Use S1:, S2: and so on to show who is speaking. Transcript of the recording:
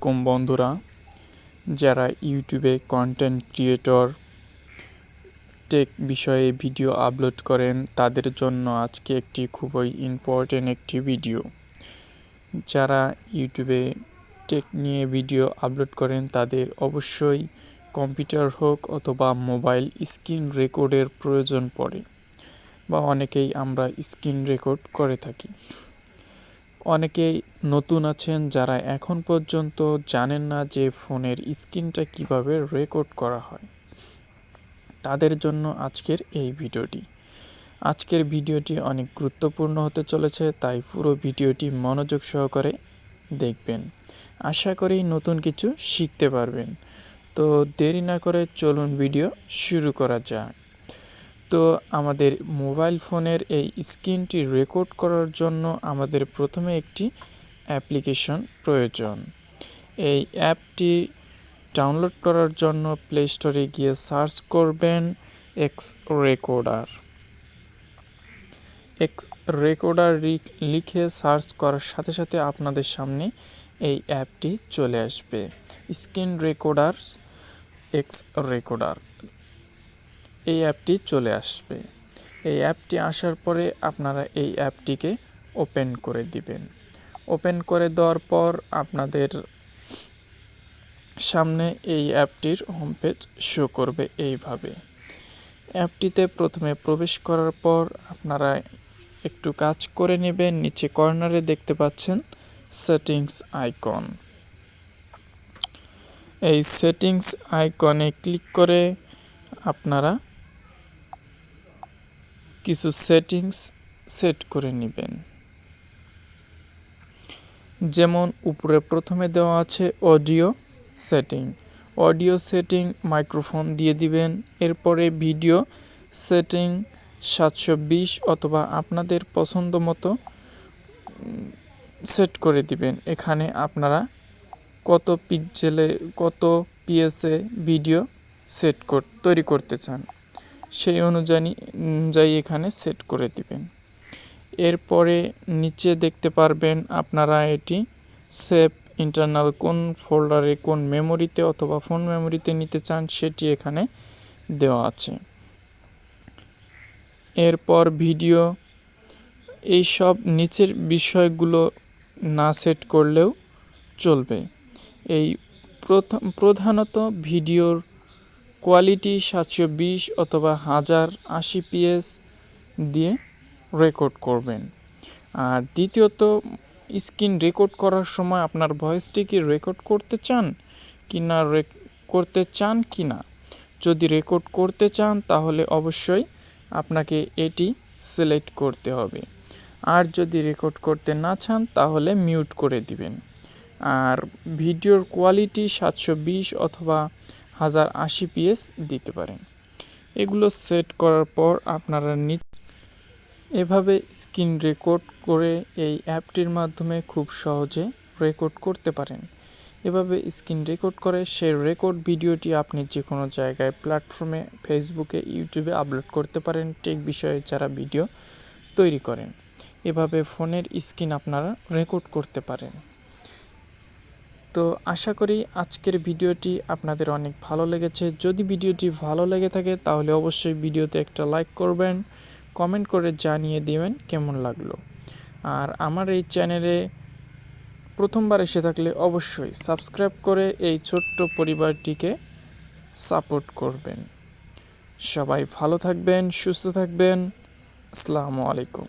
S1: আলাইকুম বন্ধুরা, যারা ইউটিউবে কন্টেন্ট ক্রিয়েটর টেক বিষয়ে ভিডিও আপলোড করেন তাদের জন্য আজকে একটি খুবই ইম্পর্টেন্ট একটি ভিডিও। যারা ইউটিউবে টেক নিয়ে ভিডিও আপলোড করেন তাদের অবশ্যই কম্পিউটার হোক অথবা মোবাইল স্ক্রিন রেকর্ডের প্রয়োজন পড়ে, বা অনেকেই আমরা স্ক্রিন রেকর্ড করে থাকি। অনেকেই নতুন আছেন যারা এখন পর্যন্ত জানেন না যে ফোনের স্ক্রিনটা কিভাবে রেকর্ড করা হয়। তাদের জন্য আজকের এই ভিডিওটি। আজকের ভিডিওটি অনেক গুরুত্বপূর্ণ হতে চলেছে, তাই পুরো ভিডিওটি মনোযোগ সহকারে দেখবেন। আশা করি নতুন কিছু শিখতে পারবেন। তো দেরি না করে চলুন ভিডিও শুরু করা যাক। তো আমাদের মোবাইল ফোনের এই স্ক্রিনটি রেকর্ড করার জন্য আমাদের প্রথমে একটি অ্যাপ্লিকেশন প্রয়োজন। এই অ্যাপটি ডাউনলোড করার জন্য প্লে স্টোরে গিয়ে সার্চ করবেন এক্স রেকর্ডার লিখে সার্চ করার সাথে সাথে আপনাদের সামনে এই অ্যাপটি চলে আসবে। স্ক্রিন রেকর্ডার এই অ্যাপটি চলে আসবে। এই অ্যাপটি আসার পরে আপনারা এই অ্যাপটিকে ওপেন করে দিবেন। ওপেন করে দেওয়ার পর আপনাদের সামনে এই অ্যাপটির হোম পেজ শো করবে এইভাবে। অ্যাপটিতে প্রথমে প্রবেশ করার পর আপনারা একটু কাজ করে নেবেন। নিচে কর্নারে দেখতে পাচ্ছেন সেটিংস আইকন। এই সেটিংস আইকনে ক্লিক করে আপনারা কিছু সেটিংস সেট করে নেবেন। যেমন উপরে প্রথমে দেওয়া আছে অডিও সেটিং মাইক্রোফোন দিয়ে দিবেন। এরপরে ভিডিও সেটিং 720 অথবা আপনাদের পছন্দ মতো সেট করে দিবেন। এখানে আপনারা কত পিক্সেলে কত পিএসএ ভিডিও তৈরি করতে চান সেই অনুযায়ী এখানে সেট করে দিবেন। এরপরে নিচে দেখতে পারবেন আপনারা এটি সেভ ইন্টারনাল কোন ফোল্ডারে কোন মেমোরিতে অথবা ফোন মেমোরিতে নিতে চান সেটি এখানে দেওয়া আছে। এরপর ভিডিও এই সব নিচের বিষয়গুলো না সেট করলেও চলবে। এই প্রধানত ভিডিওর কোয়ালিটি 720 অথবা 1080 পিএস দিয়ে রেকর্ড করবেন। আর দ্বিতীয়ত স্ক্রিন রেকর্ড করার সময় আপনার ভয়েসটি কি রেকর্ড করতে চান কি না। যদি রেকর্ড করতে চান তাহলে অবশ্যই আপনাকে এটি সিলেক্ট করতে হবে। আর যদি রেকর্ড করতে না চান তাহলে মিউট করে দিবেন। আর ভিডিওর কোয়ালিটি 720 অথবা 1080 পিএস দিতে পারেন। এগুলো সেট করার পর আপনারা এভাবে স্ক্রিন রেকর্ড করে এই অ্যাপটির মাধ্যমে খুব সহজে রেকর্ড করতে পারেন। এভাবে স্ক্রিন রেকর্ড করে সেই রেকর্ড ভিডিওটি আপনি যে কোনো জায়গায় প্ল্যাটফর্মে ফেসবুকে ইউটিউবে আপলোড করতে পারেন। টেক বিষয়ে যারা ভিডিও তৈরি করেন এভাবে ফোনের স্ক্রিন আপনারা রেকর্ড করতে পারেন। তো আশা করি আজকের ভিডিওটি আপনাদের অনেক ভালো লেগেছে। যদি ভিডিওটি ভালো লেগে থাকে তাহলে অবশ্যই ভিডিওতে একটা লাইক করবেন, কমেন্ট করে জানিয়ে দেবেন কেমন লাগলো। আর আমার এই চ্যানেলে প্রথমবার এসে থাকলে অবশ্যই সাবস্ক্রাইব করে এই ছোট্ট পরিবারটিকে সাপোর্ট করবেন। সবাই ভালো থাকবেন, সুস্থ থাকবেন। আসসালামু আলাইকুম।